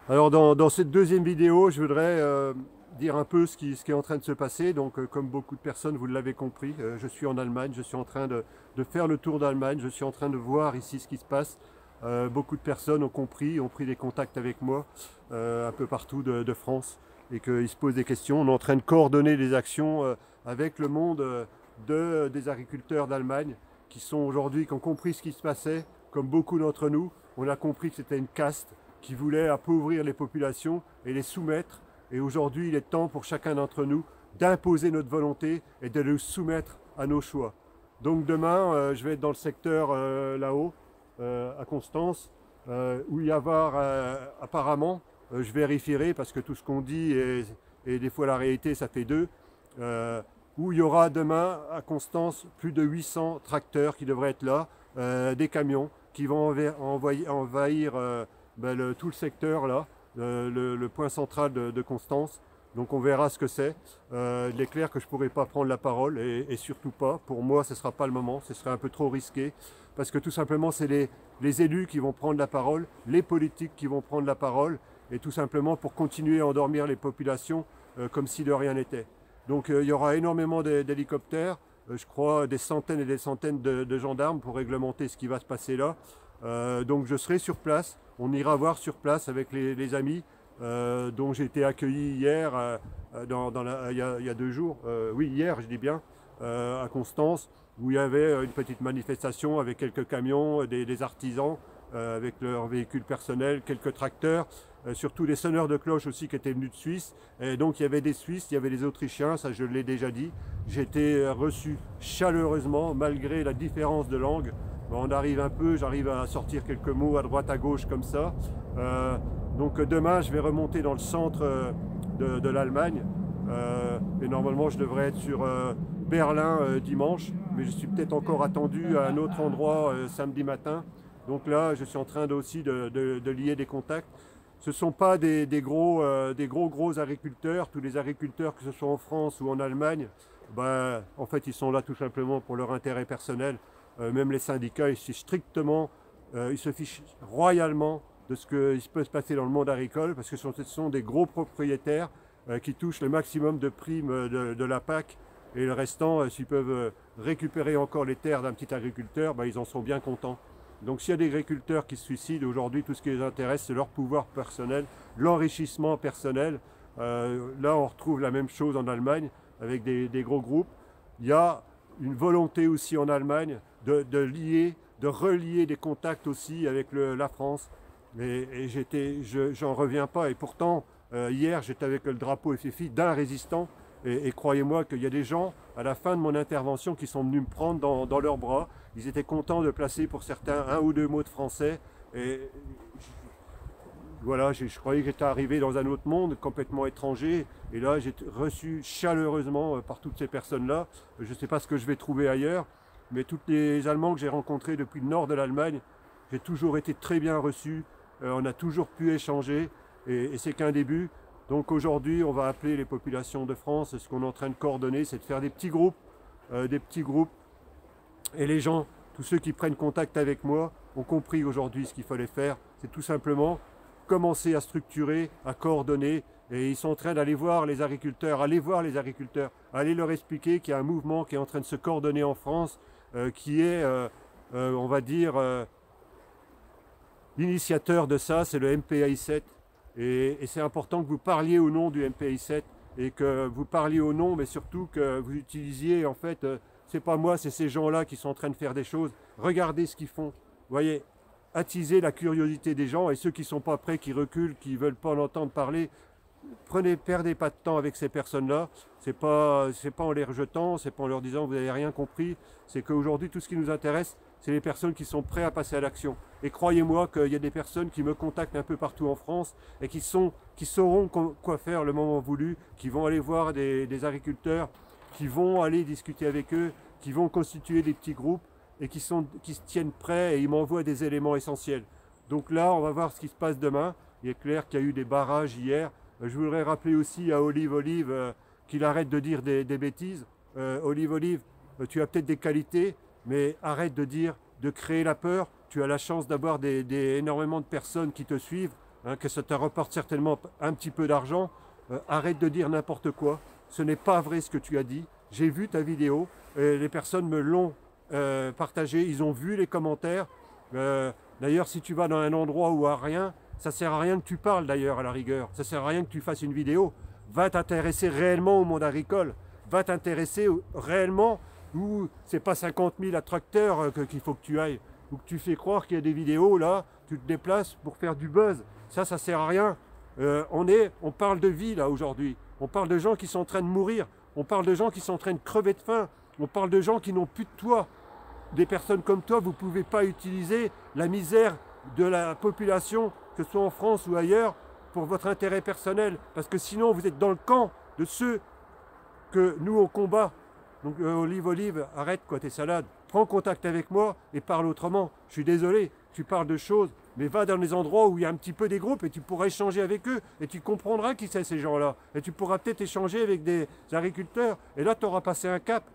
Alors dans cette deuxième vidéo, je voudrais dire un peu ce qui est en train de se passer. Donc comme beaucoup de personnes, vous l'avez compris, je suis en Allemagne, je suis en train de faire le tour d'Allemagne, je suis en train de voir ici ce qui se passe. Beaucoup de personnes ont compris, ont pris des contacts avec moi un peu partout de France et qu'ils se posent des questions. On est en train de coordonner des actions avec le monde des agriculteurs d'Allemagne qui sont aujourd'hui, qui ont compris ce qui se passait, comme beaucoup d'entre nous. On a compris que c'était une caste qui voulait appauvrir les populations et les soumettre. Et aujourd'hui, il est temps pour chacun d'entre nous d'imposer notre volonté et de le soumettre à nos choix. Donc demain, je vais être dans le secteur là-haut, à Constance, où il y avoir apparemment, je vérifierai parce que tout ce qu'on dit et des fois la réalité, ça fait deux, où il y aura demain à Constance plus de 800 tracteurs qui devraient être là, des camions qui vont envahir tout le secteur là, le point central de Constance. Donc on verra ce que c'est. Il est clair que je ne pourrai pas prendre la parole et surtout pas. Pour moi, ce ne sera pas le moment. Ce serait un peu trop risqué. Parce que tout simplement, c'est les élus qui vont prendre la parole, les politiques qui vont prendre la parole, et tout simplement pour continuer à endormir les populations comme si de rien n'était. Donc il y aura énormément d'hélicoptères, je crois des centaines et des centaines de gendarmes pour réglementer ce qui va se passer là. Donc je serai sur place, on ira voir sur place avec les amis dont j'ai été accueilli hier, il y a 2 jours, oui hier je dis bien, à Constance, où il y avait une petite manifestation avec quelques camions, des artisans avec leurs véhicules personnels, quelques tracteurs, surtout les sonneurs de cloches aussi qui étaient venus de Suisse. Et donc il y avait des Suisses, il y avait des Autrichiens, ça je l'ai déjà dit. J'ai été reçu chaleureusement malgré la différence de langue. Bon, on arrive un peu, j'arrive à sortir quelques mots à droite à gauche comme ça. Donc demain je vais remonter dans le centre de l'Allemagne. Et normalement je devrais être sur Berlin dimanche, mais je suis peut-être encore attendu à un autre endroit samedi matin. Donc là, je suis en train aussi de lier des contacts. Ce ne sont pas des gros agriculteurs. Tous les agriculteurs, que ce soit en France ou en Allemagne, ben, en fait, ils sont là tout simplement pour leur intérêt personnel. Même les syndicats, ils se fichent royalement de ce qui peut se passer dans le monde agricole, parce que ce sont des gros propriétaires qui touchent le maximum de primes de la PAC. Et le restant, s'ils peuvent récupérer encore les terres d'un petit agriculteur, ben, ils en sont bien contents. Donc s'il y a des agriculteurs qui se suicident aujourd'hui, tout ce qui les intéresse, c'est leur pouvoir personnel, l'enrichissement personnel. Là, on retrouve la même chose en Allemagne avec des gros groupes. Il y a une volonté aussi en Allemagne de relier des contacts aussi avec la France. Et j'en reviens pas. Et pourtant, hier, j'étais avec le drapeau FFI d'un résistant. Et croyez-moi qu'il y a des gens, à la fin de mon intervention, qui sont venus me prendre dans leurs bras. Ils étaient contents de placer pour certains un ou deux mots de français. Et voilà, je croyais que j'étais arrivé dans un autre monde, complètement étranger. Et là, j'ai reçu chaleureusement par toutes ces personnes-là. Je ne sais pas ce que je vais trouver ailleurs, mais tous les Allemands que j'ai rencontrés depuis le nord de l'Allemagne, j'ai toujours été très bien reçu. On a toujours pu échanger. Et c'est qu'un début. Donc aujourd'hui, on va appeler les populations de France. Ce qu'on est en train de coordonner, c'est de faire des petits groupes. Et les gens, tous ceux qui prennent contact avec moi, ont compris aujourd'hui ce qu'il fallait faire. C'est tout simplement commencer à structurer, à coordonner. Et ils sont en train d'aller voir les agriculteurs, aller leur expliquer qu'il y a un mouvement qui est en train de se coordonner en France, qui est, on va dire, l'initiateur de ça, c'est le MPI 7. Et c'est important que vous parliez au nom du MPI 7 et que vous parliez au nom, mais surtout que vous utilisiez, en fait, c'est pas moi, c'est ces gens-là qui sont en train de faire des choses. Regardez ce qu'ils font. Vous voyez, attiser la curiosité des gens et ceux qui ne sont pas prêts, qui reculent, qui ne veulent pas en entendre parler, perdez pas de temps avec ces personnes-là. C'est pas en les rejetant, c'est pas en leur disant vous n'avez rien compris. C'est qu'aujourd'hui, tout ce qui nous intéresse, c'est les personnes qui sont prêtes à passer à l'action. Et croyez-moi qu'il y a des personnes qui me contactent un peu partout en France et qui sauront quoi faire le moment voulu, qui vont aller voir des agriculteurs, qui vont aller discuter avec eux, qui vont constituer des petits groupes et qui se tiennent prêts et ils m'envoient des éléments essentiels. Donc là, on va voir ce qui se passe demain. Il est clair qu'il y a eu des barrages hier. Je voudrais rappeler aussi à Olive qu'il arrête de dire des bêtises. Olive, tu as peut-être des qualités, mais arrête de créer la peur. Tu as la chance d'avoir énormément de personnes qui te suivent. hein, que ça te rapporte certainement un petit peu d'argent. Arrête de dire n'importe quoi. Ce n'est pas vrai ce que tu as dit. J'ai vu ta vidéo, les personnes me l'ont partagé, ils ont vu les commentaires. D'ailleurs, si tu vas dans un endroit où il n'y a rien, ça ne sert à rien que tu parles d'ailleurs à la rigueur. Ça ne sert à rien que tu fasses une vidéo. Va t'intéresser réellement au monde agricole. Va t'intéresser réellement où c'est pas 50 000 attracteurs qu'il faut que tu ailles. Ou que tu fais croire qu'il y a des vidéos là, tu te déplaces pour faire du buzz. Ça sert à rien. On parle de vie là aujourd'hui. On parle de gens qui sont en train de mourir. On parle de gens qui sont en train de crever de faim. On parle de gens qui n'ont plus de toit. Des personnes comme toi, vous ne pouvez pas utiliser la misère de la population, que ce soit en France ou ailleurs, pour votre intérêt personnel. Parce que sinon, vous êtes dans le camp de ceux que nous, on combat. Donc, Olive, arrête quoi tes salades. Prends contact avec moi et parle autrement. Je suis désolé, tu parles de choses, mais va dans les endroits où il y a un petit peu des groupes et tu pourras échanger avec eux. Et tu comprendras qui c'est ces gens-là. Et tu pourras peut-être échanger avec des agriculteurs. Et là, tu auras passé un cap.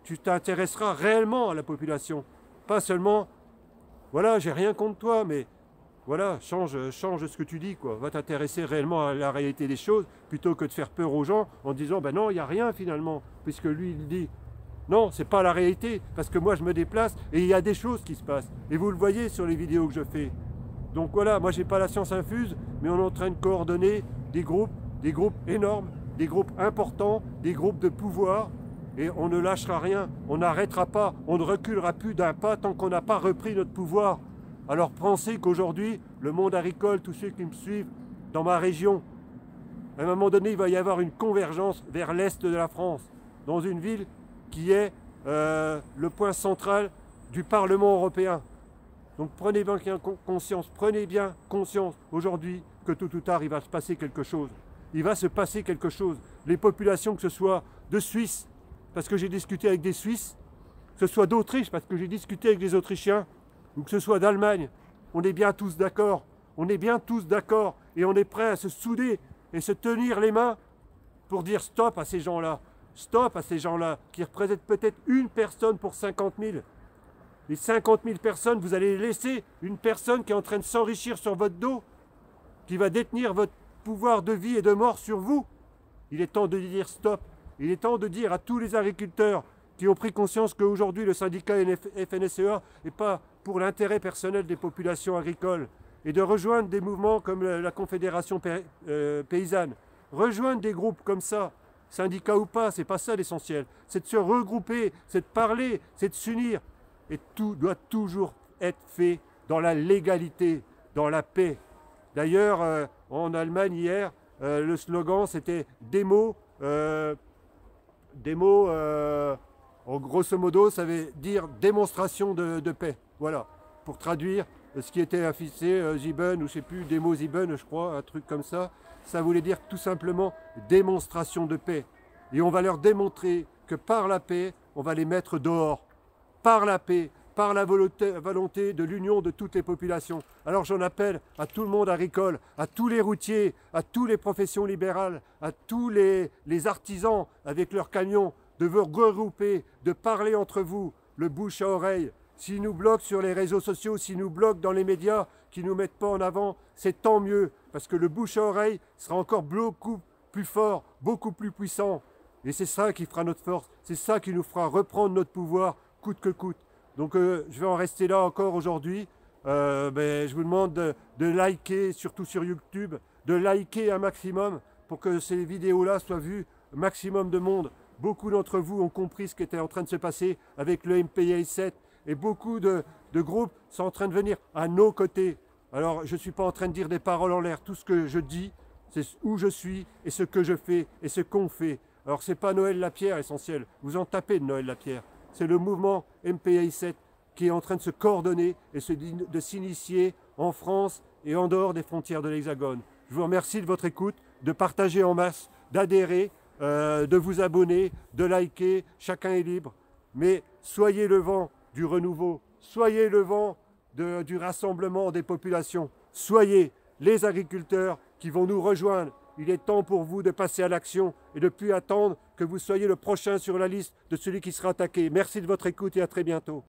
Tu t'intéresseras réellement à la population. Pas seulement, voilà, j'ai rien contre toi, mais voilà, change ce que tu dis, quoi. Va t'intéresser réellement à la réalité des choses, plutôt que de faire peur aux gens en disant, ben non, il n'y a rien finalement, puisque lui, il dit. Non, c'est pas la réalité, parce que moi, je me déplace et il y a des choses qui se passent. Et vous le voyez sur les vidéos que je fais. Donc voilà, moi, j'ai pas la science infuse, mais on est en train de coordonner des groupes énormes, des groupes importants, des groupes de pouvoir. Et on ne lâchera rien, on n'arrêtera pas, on ne reculera plus d'un pas tant qu'on n'a pas repris notre pouvoir. Alors pensez qu'aujourd'hui, le monde agricole, tous ceux qui me suivent dans ma région, à un moment donné, il va y avoir une convergence vers l'est de la France, dans une ville qui est le point central du Parlement européen. Donc prenez bien conscience aujourd'hui que tôt ou tard, il va se passer quelque chose. Il va se passer quelque chose. Les populations, que ce soit de Suisse, parce que j'ai discuté avec des Suisses, que ce soit d'Autriche, parce que j'ai discuté avec des Autrichiens, ou que ce soit d'Allemagne, on est bien tous d'accord. On est bien tous d'accord et on est prêt à se souder et se tenir les mains pour dire stop à ces gens-là. Stop à ces gens-là qui représentent peut-être une personne pour 50 000. Les 50 000 personnes, vous allez laisser une personne qui est en train de s'enrichir sur votre dos, qui va détenir votre pouvoir de vie et de mort sur vous. Il est temps de dire stop. Il est temps de dire à tous les agriculteurs qui ont pris conscience qu'aujourd'hui le syndicat FNSEA n'est pas pour l'intérêt personnel des populations agricoles et de rejoindre des mouvements comme la Confédération paysanne. Rejoindre des groupes comme ça, syndicats ou pas, c'est pas ça l'essentiel. C'est de se regrouper, c'est de parler, c'est de s'unir. Et tout doit toujours être fait dans la légalité, dans la paix. D'ailleurs, en Allemagne hier, le slogan c'était Demo. En grosso modo, ça veut dire démonstration de paix. Voilà, pour traduire ce qui était affiché, Ziben, ou je ne sais plus, Demo Ziben, je crois, un truc comme ça. Ça voulait dire tout simplement démonstration de paix. Et on va leur démontrer que par la paix, on va les mettre dehors. Par la paix, par la volonté de l'union de toutes les populations. Alors j'en appelle à tout le monde agricole, à tous les routiers, à toutes les professions libérales, à tous les artisans avec leurs camions, de vous regrouper, de parler entre vous, le bouche à oreille. S'ils nous bloquent sur les réseaux sociaux, s'ils nous bloquent dans les médias, qui ne nous mettent pas en avant, c'est tant mieux, parce que le bouche à oreille sera encore beaucoup plus fort, beaucoup plus puissant. Et c'est ça qui fera notre force, c'est ça qui nous fera reprendre notre pouvoir, coûte que coûte. Donc je vais en rester là encore aujourd'hui. Je vous demande de liker, surtout sur YouTube, de liker un maximum pour que ces vidéos-là soient vues maximum de monde. Beaucoup d'entre vous ont compris ce qui était en train de se passer avec le MPI 7 et beaucoup de groupes sont en train de venir à nos côtés. Alors je ne suis pas en train de dire des paroles en l'air. Tout ce que je dis, c'est où je suis et ce que je fais et ce qu'on fait. Alors ce n'est pas Noël Lapierre essentiel. Vous en tapez de Noël Lapierre. C'est le mouvement MPI 7 qui est en train de se coordonner et de s'initier en France et en dehors des frontières de l'Hexagone. Je vous remercie de votre écoute, de partager en masse, d'adhérer, de vous abonner, de liker. Chacun est libre. Mais soyez le vent du renouveau, soyez le vent du rassemblement des populations. Soyez les agriculteurs qui vont nous rejoindre. Il est temps pour vous de passer à l'action et de ne plus attendre que vous soyez le prochain sur la liste de celui qui sera attaqué. Merci de votre écoute et à très bientôt.